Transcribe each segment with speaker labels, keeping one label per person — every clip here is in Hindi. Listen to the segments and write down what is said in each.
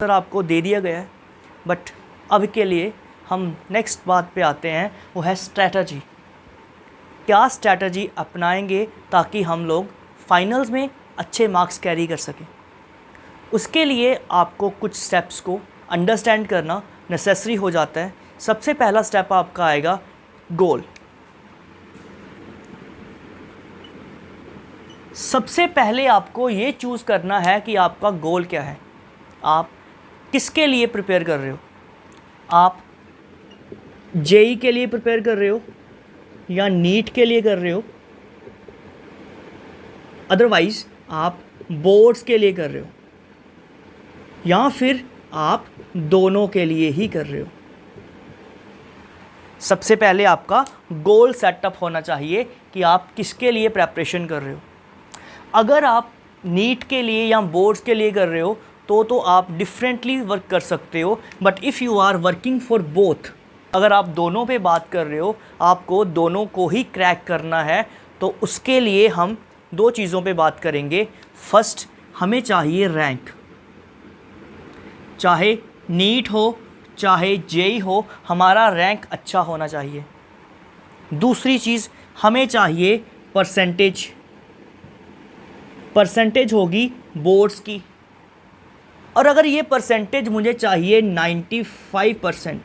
Speaker 1: आंसर आपको दे दिया गया है, बट अब के लिए हम नेक्स्ट बात पे आते हैं, वो है स्ट्रैटेजी। क्या स्ट्रैटेजी अपनाएंगे ताकि हम लोग फाइनल्स में अच्छे मार्क्स कैरी कर सकें। उसके लिए आपको कुछ स्टेप्स को अंडरस्टैंड करना नेसेसरी हो जाता है। सबसे पहला स्टेप आपका आएगा गोल। सबसे पहले आपको ये चूज़ करना है कि आपका गोल क्या है, आप किसके लिए प्रिपेयर कर रहे हो। आप जेई के लिए प्रिपेयर कर रहे हो या नीट के लिए कर रहे हो, अदरवाइज आप बोर्ड्स के लिए कर रहे हो, या फिर आप दोनों के लिए ही कर रहे हो। सबसे पहले आपका गोल सेटअप होना चाहिए कि आप किसके लिए प्रेपरेशन कर रहे हो। अगर आप नीट के लिए या बोर्ड्स के लिए कर रहे हो तो आप डिफरेंटली वर्क कर सकते हो, but if you are working for both, अगर आप दोनों पे बात कर रहे हो, आपको दोनों को ही क्रैक करना है, तो उसके लिए हम दो चीज़ों पे बात करेंगे। फर्स्ट, हमें चाहिए रैंक। चाहे नीट हो चाहे जेई हो, हमारा रैंक अच्छा होना चाहिए। दूसरी चीज़, हमें चाहिए परसेंटेज। परसेंटेज होगी बोर्ड्स की, और अगर ये परसेंटेज मुझे चाहिए 95%,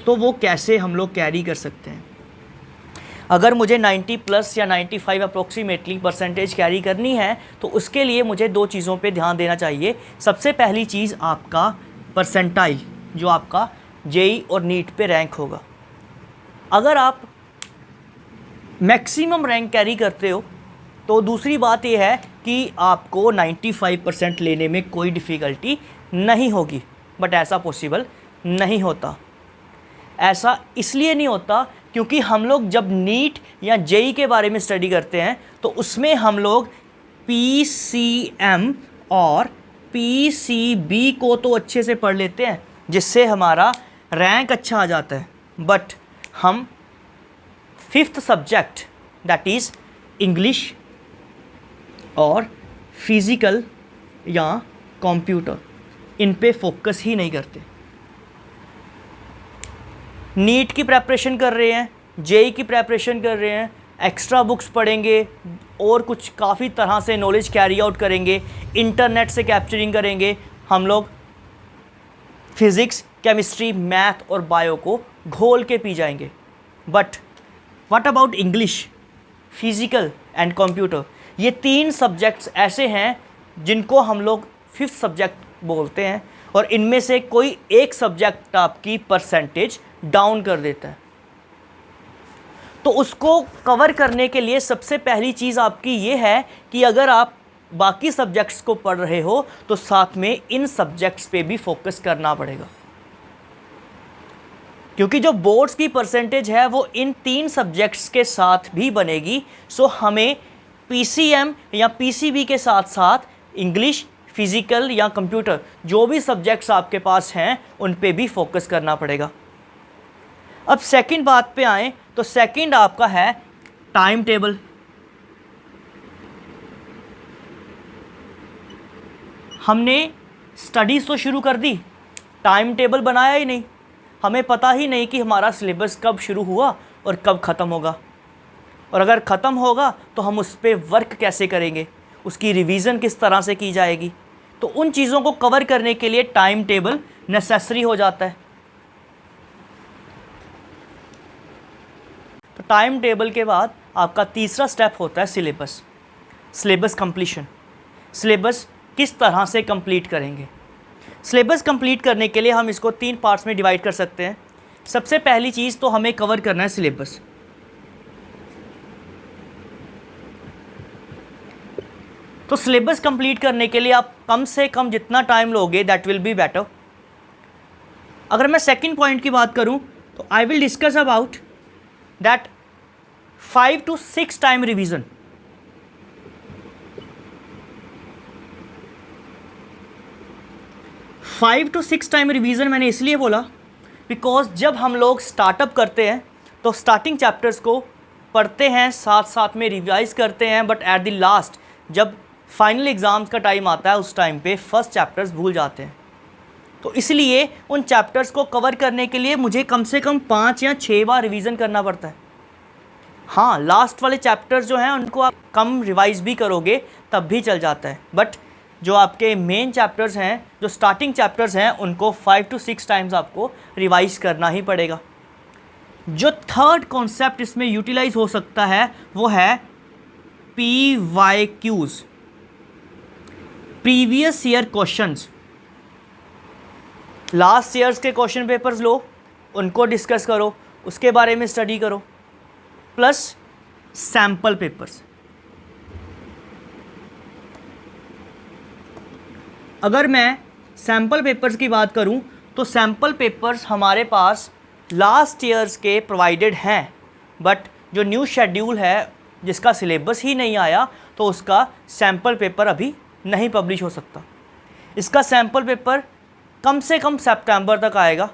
Speaker 1: तो वो कैसे हम लोग कैरी कर सकते हैं। अगर मुझे 90 प्लस या 95 अप्रोक्सीमेटली परसेंटेज कैरी करनी है, तो उसके लिए मुझे दो चीज़ों पे ध्यान देना चाहिए। सबसे पहली चीज़ आपका परसेंटाइल, जो आपका जेई और नीट पे रैंक होगा। अगर आप मैक्सिमम रैंक कैरी करते हो, तो दूसरी बात यह है कि आपको 95% लेने में कोई डिफ़िकल्टी नहीं होगी, बट ऐसा पॉसिबल नहीं होता। ऐसा इसलिए नहीं होता क्योंकि हम लोग जब नीट या जेई के बारे में स्टडी करते हैं, तो उसमें हम लोग पीसीएम और पीसीबी को तो अच्छे से पढ़ लेते हैं, जिससे हमारा रैंक अच्छा आ जाता है। बट हम fifth subject, that is English और फिज़िकल या कंप्यूटर, इन पे फोकस ही नहीं करते। नीट की प्रेपरेशन कर रहे हैं, जेई की प्रेपरेशन कर रहे हैं, एक्स्ट्रा बुक्स पढ़ेंगे और कुछ काफ़ी तरह से नॉलेज कैरी आउट करेंगे, इंटरनेट से कैप्चरिंग करेंगे। हम लोग फिज़िक्स, केमिस्ट्री, मैथ और बायो को घोल के पी जाएंगे। But what about English, physical and computer? ये तीन सब्जेक्ट्स ऐसे हैं जिनको हम लोग फिफ्थ सब्जेक्ट बोलते हैं, और इनमें से कोई एक सब्जेक्ट आपकी परसेंटेज डाउन कर देता है। तो उसको कवर करने के लिए सबसे पहली चीज़ आपकी ये है कि अगर आप बाकी सब्जेक्ट्स को पढ़ रहे हो, तो साथ में इन सब्जेक्ट्स पे भी फोकस करना पड़ेगा, क्योंकि जो बोर्ड्स की परसेंटेज है वो इन तीन सब्जेक्ट्स के साथ भी बनेगी। सो हमें पीसीएम या पीसीबी के साथ साथ इंग्लिश, फिज़िकल या कंप्यूटर, जो भी सब्जेक्ट्स आपके पास हैं, उन पे भी फोकस करना पड़ेगा। अब सेकंड बात पे आएँ, तो सेकंड आपका है टाइम टेबल। हमने स्टडीज़ तो शुरू कर दी, टाइम टेबल बनाया ही नहीं। हमें पता ही नहीं कि हमारा सिलेबस कब शुरू हुआ और कब ख़त्म होगा, और अगर ख़त्म होगा तो हम उस पर वर्क कैसे करेंगे, उसकी रिवीजन किस तरह से की जाएगी। तो उन चीज़ों को कवर करने के लिए टाइम टेबल नेसेसरी हो जाता है। तो टाइम टेबल के बाद आपका तीसरा स्टेप होता है सिलेबस, सिलेबस कंप्लीशन। सिलेबस किस तरह से कंप्लीट करेंगे? सिलेबस कंप्लीट करने के लिए हम इसको तीन पार्ट्स में डिवाइड कर सकते हैं। सबसे पहली चीज़ तो हमें कवर करना है सिलेबस। तो सिलेबस कंप्लीट करने के लिए आप कम से कम जितना टाइम लोगे, दैट विल बी बेटर। अगर मैं सेकंड पॉइंट की बात करूं, तो I will discuss about that 5 to 6 time revision. Five to six time revision मैंने इसलिए बोला बिकॉज जब हम लोग स्टार्टअप करते हैं, तो स्टार्टिंग चैप्टर्स को पढ़ते हैं, साथ साथ में रिवाइज करते हैं, बट एट द लास्ट जब फाइनल एग्ज़ाम्स का टाइम आता है, उस टाइम पे फर्स्ट चैप्टर्स भूल जाते हैं। तो इसलिए उन चैप्टर्स को कवर करने के लिए मुझे कम से कम 5 या 6 बार रिवीजन करना पड़ता है। हाँ, लास्ट वाले चैप्टर्स जो हैं उनको आप कम रिवाइज भी करोगे तब भी चल जाता है, बट जो आपके मेन चैप्टर्स हैं, जो स्टार्टिंग चैप्टर्स हैं, उनको 5 to 6 टाइम्स आपको रिवाइज करना ही पड़ेगा। जो थर्ड कॉन्सेप्ट इसमें यूटिलाइज हो सकता है वो है PYQs, previous year questions. Last years के क्वेश्चन पेपर्स लो, उनको डिस्कस करो, उसके बारे में स्टडी करो, प्लस सैम्पल पेपर्स। अगर मैं सैम्पल पेपर्स की बात करूं तो सैम्पल पेपर्स हमारे पास लास्ट ईयर्स के प्रोवाइडेड हैं, बट जो न्यू शेड्यूल है जिसका सिलेबस ही नहीं आया तो उसका सैम्पल पेपर अभी नहीं पब्लिश हो सकता। इसका सैम्पल पेपर कम से कम सितंबर तक आएगा,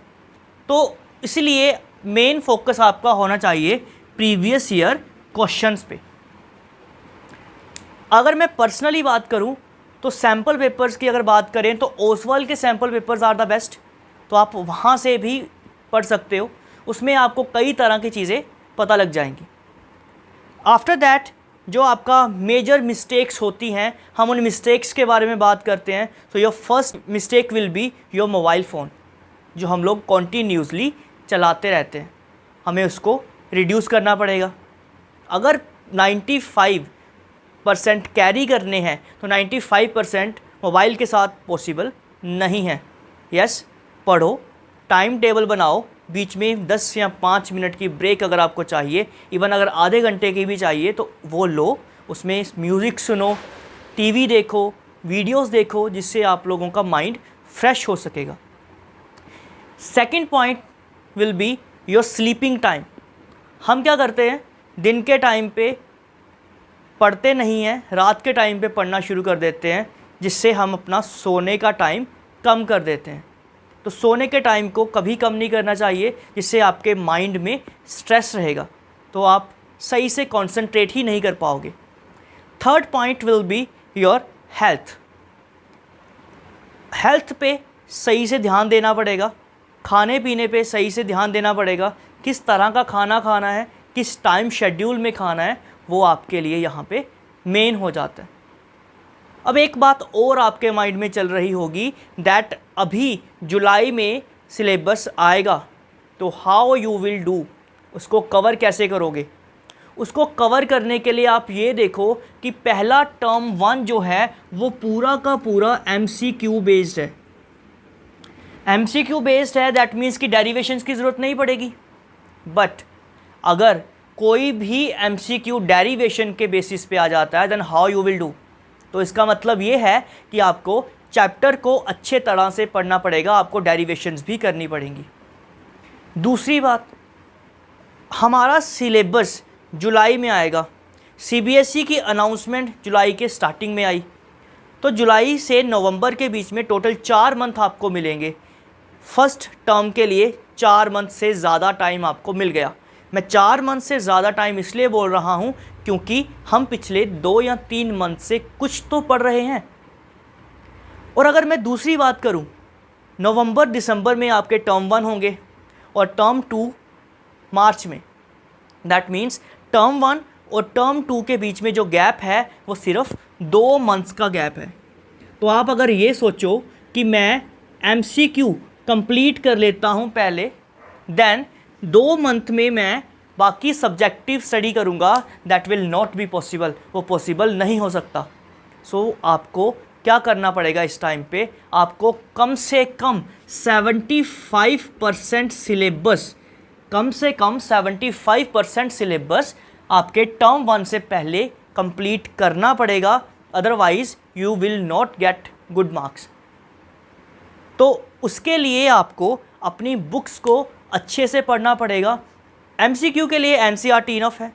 Speaker 1: तो इसलिए मेन फोकस आपका होना चाहिए प्रीवियस ईयर क्वेश्चंस पे। अगर मैं पर्सनली बात करूं तो सैम्पल पेपर्स की अगर बात करें तो ओसवाल के sample papers are the best, तो आप वहाँ से भी पढ़ सकते हो, उसमें आपको कई तरह की चीज़ें पता लग जाएंगी। आफ्टर दैट जो आपका मेजर मिस्टेक्स होती हैं, हम उन मिस्टेक्स के बारे में बात करते हैं। तो your first mistake will be your mobile phone, जो हम लोग कॉन्टीन्यूसली चलाते रहते हैं, हमें उसको रिड्यूस करना पड़ेगा। अगर 95% कैरी करने हैं तो 95% मोबाइल के साथ पॉसिबल नहीं है। यस, पढ़ो, टाइम टेबल बनाओ, बीच में 10 या 5 मिनट की ब्रेक अगर आपको चाहिए, इवन अगर आधे घंटे की भी चाहिए तो वो लो, उसमें म्यूज़िक सुनो, टीवी देखो, वीडियोस देखो, जिससे आप लोगों का माइंड फ्रेश हो सकेगा। Second point will be your sleeping time. हम क्या करते हैं, दिन के टाइम पे पढ़ते नहीं हैं, रात के टाइम पे पढ़ना शुरू कर देते हैं, जिससे हम अपना सोने का टाइम कम कर देते हैं। तो सोने के टाइम को कभी कम नहीं करना चाहिए, जिससे आपके माइंड में स्ट्रेस रहेगा, तो आप सही से कंसंट्रेट ही नहीं कर पाओगे। Third point will be your health. Health पे सही से ध्यान देना पड़ेगा, खाने पीने पे सही से ध्यान देना पड़ेगा, किस तरह का खाना खाना है, किस टाइम शेड्यूल में खाना है, वो आपके लिए यहाँ पे मेन हो जाता है। अब एक बात और आपके माइंड में चल रही होगी दैट अभी जुलाई में सिलेबस आएगा, तो हाउ यू विल डू, उसको कवर कैसे करोगे। उसको कवर करने के लिए आप ये देखो कि पहला टर्म 1 जो है वो पूरा का पूरा MCQ बेस्ड है। MCQ बेस्ड है, दैट मीन्स कि डेरिवेशंस की ज़रूरत नहीं पड़ेगी। बट अगर कोई भी MCQ डेरिवेशन के बेसिस पे आ जाता है, then how you will do. तो इसका मतलब ये है कि आपको चैप्टर को अच्छे तरह से पढ़ना पड़ेगा, आपको डेरिवेशंस भी करनी पड़ेंगी। दूसरी बात, हमारा सिलेबस जुलाई में आएगा। CBSE की अनाउंसमेंट जुलाई के स्टार्टिंग में आई, तो जुलाई से नवंबर के बीच में टोटल 4 मंथ आपको मिलेंगे। फर्स्ट टर्म के लिए 4 मंथ से ज़्यादा टाइम आपको मिल गया। मैं 4 मंथ से ज़्यादा टाइम इसलिए बोल रहा हूँ क्योंकि हम पिछले 2 या 3 मंथ से कुछ तो पढ़ रहे हैं। और अगर मैं दूसरी बात करूँ, नवंबर दिसंबर में आपके टर्म 1 होंगे और टर्म 2 मार्च में। दैट मीन्स टर्म 1 और टर्म 2 के बीच में जो गैप है वो सिर्फ 2 मंथ्स का गैप है। तो आप अगर ये सोचो कि मैं MCQ कंप्लीट कर लेता हूँ पहले, देन 2 मंथ में मैं बाकी सब्जेक्टिव स्टडी करूँगा, that will not be possible, वो पॉसिबल नहीं हो सकता। सो आपको क्या करना पड़ेगा इस टाइम पे, आपको कम से कम 75% सिलेबस, कम से कम 75% सिलेबस आपके टर्म 1 से पहले कंप्लीट करना पड़ेगा, otherwise you will not get good marks. तो उसके लिए आपको अपनी बुक्स को अच्छे से पढ़ना पड़ेगा। MCQ के लिए NCERT इनफ है।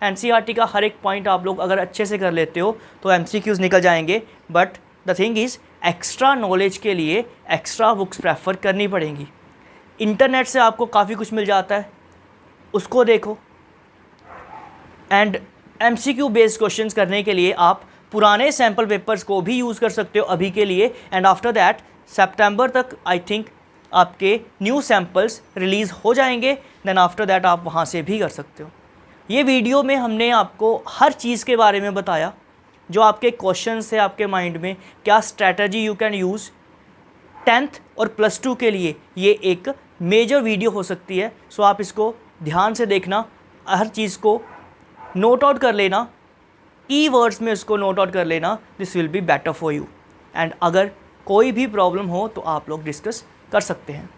Speaker 1: NCERT का हर एक पॉइंट आप लोग अगर अच्छे से कर लेते हो तो MCQs निकल जाएंगे। But the thing is, extra knowledge के लिए एक्स्ट्रा बुक्स प्रेफर करनी पड़ेंगी। इंटरनेट से आपको काफ़ी कुछ मिल जाता है, उसको देखो। एंड MCQ बेस्ड क्वेश्चंस करने के लिए आप पुराने सैम्पल पेपर्स को भी यूज़ कर सकते हो अभी के लिए, एंड आफ्टर दैट सितंबर तक आई थिंक आपके न्यू सैम्पल्स रिलीज़ हो जाएंगे, देन आफ्टर दैट आप वहाँ से भी कर सकते हो। ये वीडियो में हमने आपको हर चीज़ के बारे में बताया, जो आपके क्वेश्चंस है आपके माइंड में, क्या strategy you can use 10th और +2 के लिए ये एक मेजर वीडियो हो सकती है। सो आप इसको ध्यान से देखना, हर चीज़ को नोट आउट कर लेना, कीवर्ड्स में इसको नोट आउट कर लेना, this will be better for you. And अगर कोई भी प्रॉब्लम हो तो आप लोग डिस्कस कर सकते हैं।